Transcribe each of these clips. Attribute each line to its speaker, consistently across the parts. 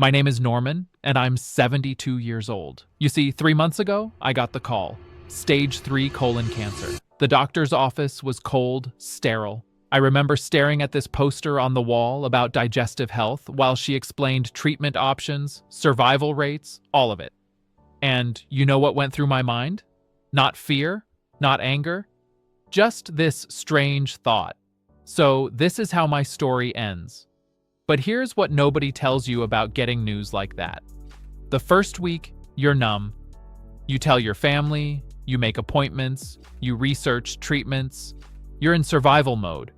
Speaker 1: My name is Norman, and I'm 72 years old. You see, 3 months ago, I got the call. Stage 3 colon cancer. The doctor's office was cold, sterile. I remember staring at this poster on the wall about digestive health while she explained treatment options, survival rates, all of it. And you know what went through my mind? Not fear, not anger, just this strange thought. So this is how my story ends. But here's what nobody tells you about getting news like that. The first week, you're numb. You tell your family, you make appointments, you research treatments. You're in survival mode.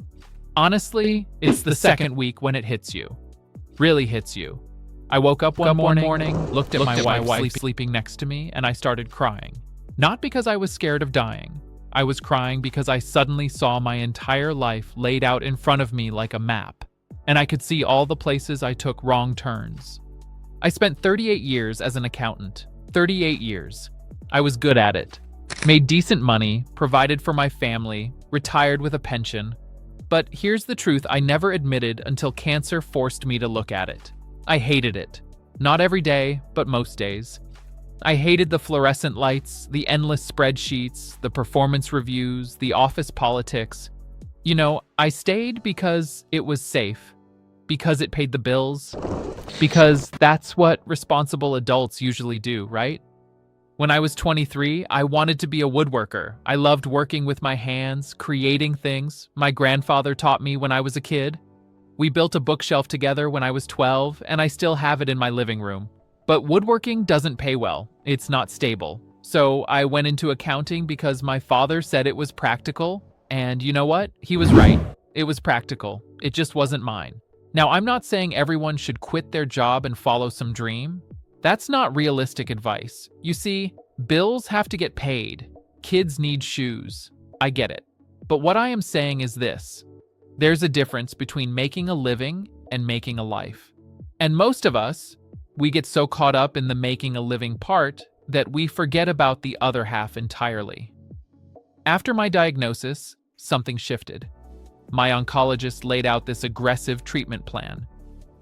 Speaker 1: Honestly, it's the second week when it hits you. Really hits you. I woke up one morning, looked at my wife sleeping next to me, and I started crying. Not because I was scared of dying. I was crying because I suddenly saw my entire life laid out in front of me like a map. And I could see all the places I took wrong turns. I spent 38 years as an accountant. 38 years. I was good at it. Made decent money, provided for my family, retired with a pension. But here's the truth I never admitted until cancer forced me to look at it. I hated it. Not every day, but most days. I hated the fluorescent lights, the endless spreadsheets, the performance reviews, the office politics. You know, I stayed because it was safe, because it paid the bills, because that's what responsible adults usually do, right? When I was 23, I wanted to be a woodworker. I loved working with my hands, creating things my grandfather taught me when I was a kid. We built a bookshelf together when I was 12, and I still have it in my living room. But woodworking doesn't pay well. It's not stable. So I went into accounting because my father said it was practical. And you know what? He was right. It was practical. It just wasn't mine. Now, I'm not saying everyone should quit their job and follow some dream. That's not realistic advice. You see, bills have to get paid. Kids need shoes. I get it. But what I am saying is this. There's a difference between making a living and making a life. And most of us, we get so caught up in the making a living part that we forget about the other half entirely. After my diagnosis, something shifted. My oncologist laid out this aggressive treatment plan.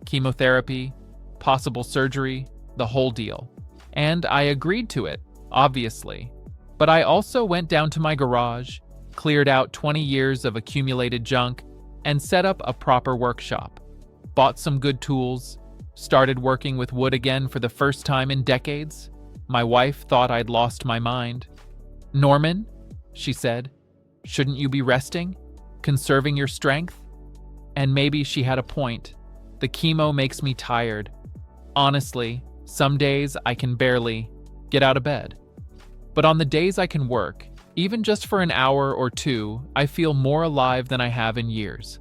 Speaker 1: Chemotherapy, possible surgery, the whole deal. And I agreed to it, obviously. But I also went down to my garage, cleared out 20 years of accumulated junk, and set up a proper workshop. Bought some good tools, started working with wood again for the first time in decades. My wife thought I'd lost my mind. "Norman," she said, "shouldn't you be resting? Conserving your strength?" And maybe she had a point. The chemo makes me tired. Honestly, some days I can barely get out of bed. But on the days I can work, even just for an hour or two, I feel more alive than I have in years.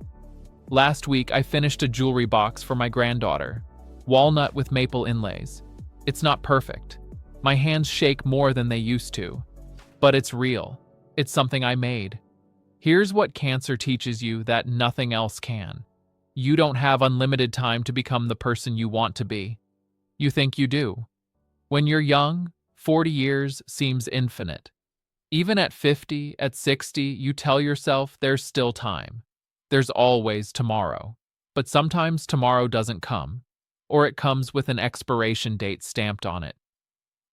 Speaker 1: Last week, I finished a jewelry box for my granddaughter. Walnut with maple inlays. It's not perfect. My hands shake more than they used to. But it's real. It's something I made. Here's what cancer teaches you that nothing else can. You don't have unlimited time to become the person you want to be. You think you do. When you're young, 40 years seems infinite. Even at 50, at 60, you tell yourself there's still time. There's always tomorrow. But sometimes tomorrow doesn't come, or it comes with an expiration date stamped on it.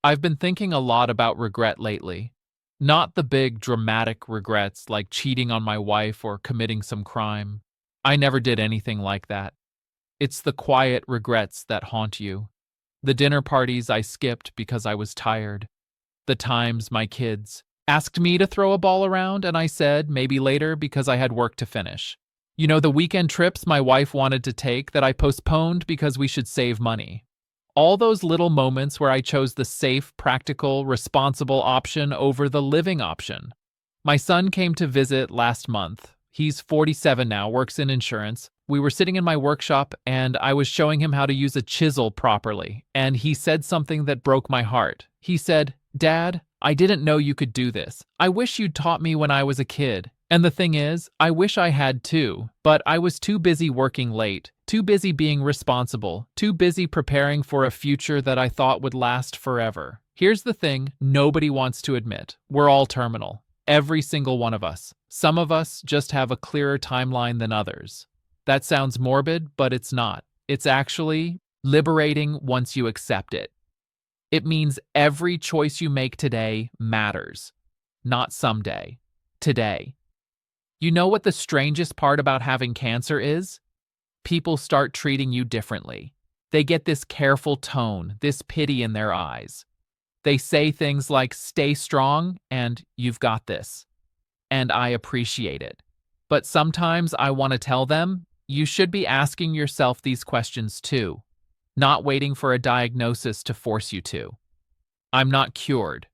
Speaker 1: I've been thinking a lot about regret lately. Not the big dramatic regrets like cheating on my wife or committing some crime. I never did anything like that. It's the quiet regrets that haunt you. The dinner parties I skipped because I was tired. The times my kids asked me to throw a ball around and I said maybe later because I had work to finish. You know, the weekend trips my wife wanted to take that I postponed because we should save money. All those little moments where I chose the safe, practical, responsible option over the living option. My son came to visit last month. He's 47 now, works in insurance. We were sitting in my workshop and I was showing him how to use a chisel properly, and he said something that broke my heart. He said, "Dad, I didn't know you could do this. I wish you'd taught me when I was a kid." And the thing is, I wish I had too, but I was too busy working late, too busy being responsible, too busy preparing for a future that I thought would last forever. Here's the thing nobody wants to admit. We're all terminal. Every single one of us. Some of us just have a clearer timeline than others. That sounds morbid, but it's not. It's actually liberating once you accept it. It means every choice you make today matters, not someday, today. You know what the strangest part about having cancer is? People start treating you differently. They get this careful tone, this pity in their eyes. They say things like, "Stay strong," and "You've got this." And I appreciate it. But sometimes I want to tell them, you should be asking yourself these questions too, not waiting for a diagnosis to force you to. I'm not cured.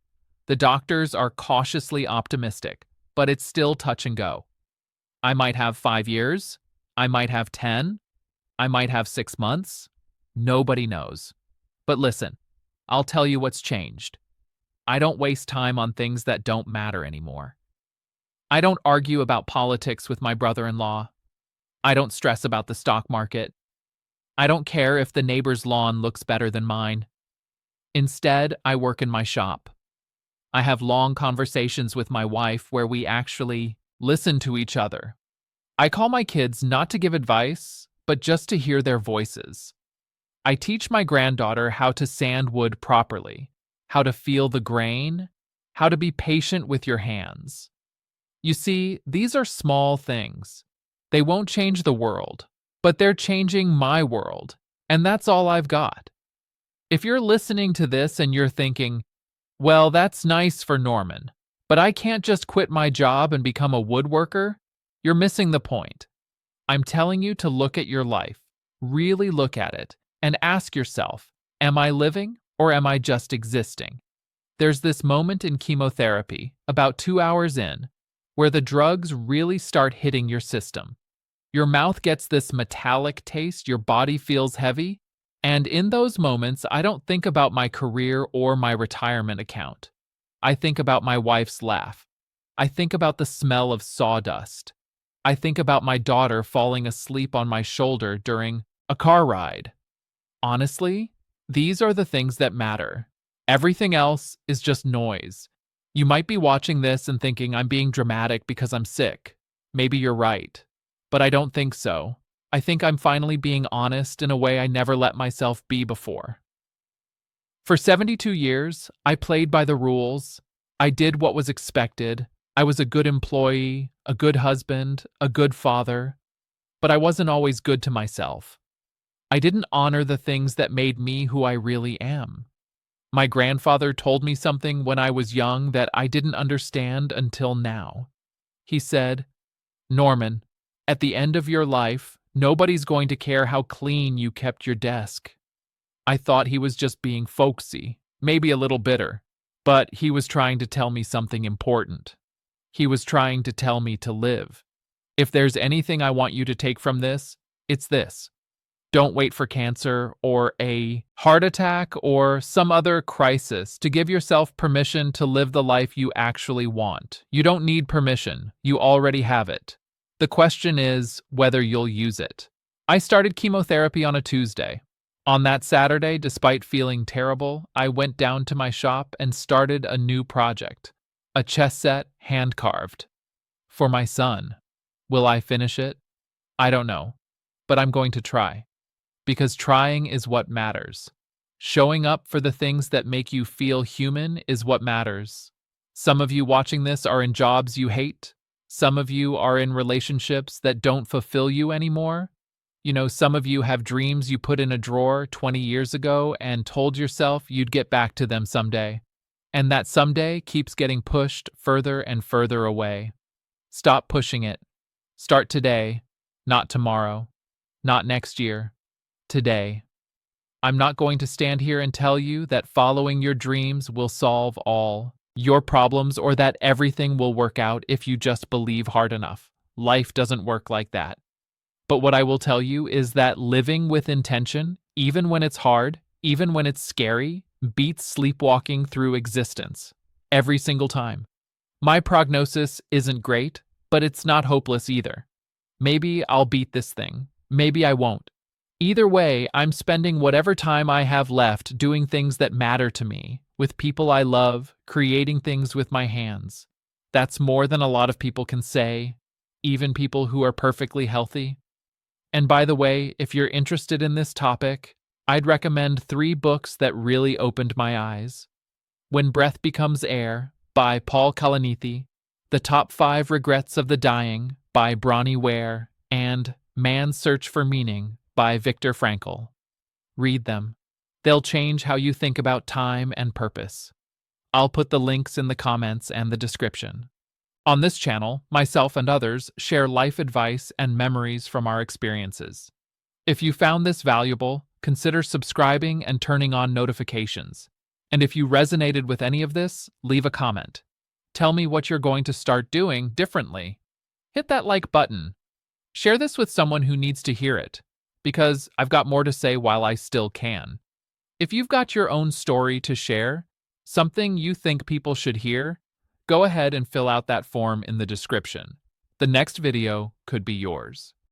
Speaker 1: The doctors are cautiously optimistic, but it's still touch and go. I might have 5 years. I might have 10. I might have 6 months. Nobody knows. But listen, I'll tell you what's changed. I don't waste time on things that don't matter anymore. I don't argue about politics with my brother-in-law. I don't stress about the stock market. I don't care if the neighbor's lawn looks better than mine. Instead, I work in my shop. I have long conversations with my wife where we actually listen to each other. I call my kids not to give advice, but just to hear their voices. I teach my granddaughter how to sand wood properly, how to feel the grain, how to be patient with your hands. You see, these are small things. They won't change the world, but they're changing my world, and that's all I've got. If you're listening to this and you're thinking, well, that's nice for Norman, but I can't just quit my job and become a woodworker, you're missing the point. I'm telling you to look at your life, really look at it, and ask yourself, am I living or am I just existing? There's this moment in chemotherapy, about 2 hours in, where the drugs really start hitting your system. Your mouth gets this metallic taste, your body feels heavy, and in those moments, I don't think about my career or my retirement account. I think about my wife's laugh. I think about the smell of sawdust. I think about my daughter falling asleep on my shoulder during a car ride. Honestly, these are the things that matter. Everything else is just noise. You might be watching this and thinking I'm being dramatic because I'm sick. Maybe you're right. But I don't think so. I think I'm finally being honest in a way I never let myself be before. For 72 years, I played by the rules. I did what was expected. I was a good employee, a good husband, a good father. But I wasn't always good to myself. I didn't honor the things that made me who I really am. My grandfather told me something when I was young that I didn't understand until now. He said, "Norman, at the end of your life, nobody's going to care how clean you kept your desk." I thought he was just being folksy, maybe a little bitter, but he was trying to tell me something important. He was trying to tell me to live. If there's anything I want you to take from this, it's this. Don't wait for cancer or a heart attack or some other crisis to give yourself permission to live the life you actually want. You don't need permission. You already have it. The question is whether you'll use it. I started chemotherapy on a Tuesday. On that Saturday, despite feeling terrible, I went down to my shop and started a new project. A chess set, hand-carved. For my son. Will I finish it? I don't know. But I'm going to try. Because trying is what matters. Showing up for the things that make you feel human is what matters. Some of you watching this are in jobs you hate. Some of you are in relationships that don't fulfill you anymore. Some of you have dreams you put in a drawer 20 years ago and told yourself you'd get back to them someday. And that someday keeps getting pushed further and further away. Stop pushing it. Start today, not tomorrow, not next year. Today. I'm not going to stand here and tell you that following your dreams will solve all your problems or that everything will work out if you just believe hard enough. Life doesn't work like that. But what I will tell you is that living with intention, even when it's hard, even when it's scary, beats sleepwalking through existence. Every single time. My prognosis isn't great, but it's not hopeless either. Maybe I'll beat this thing. Maybe I won't. Either way, I'm spending whatever time I have left doing things that matter to me, with people I love, creating things with my hands. That's more than a lot of people can say, even people who are perfectly healthy. And by the way, if you're interested in this topic, I'd recommend 3 books that really opened my eyes. When Breath Becomes Air by Paul Kalanithi, The Top 5 Regrets of the Dying by Bronnie Ware, and Man's Search for Meaning by Viktor Frankl. Read them. They'll change how you think about time and purpose. I'll put the links in the comments and the description. On this channel, myself and others share life advice and memories from our experiences. If you found this valuable, consider subscribing and turning on notifications. And if you resonated with any of this, leave a comment. Tell me what you're going to start doing differently. Hit that like button. Share this with someone who needs to hear it, because I've got more to say while I still can. If you've got your own story to share, something you think people should hear, go ahead and fill out that form in the description. The next video could be yours.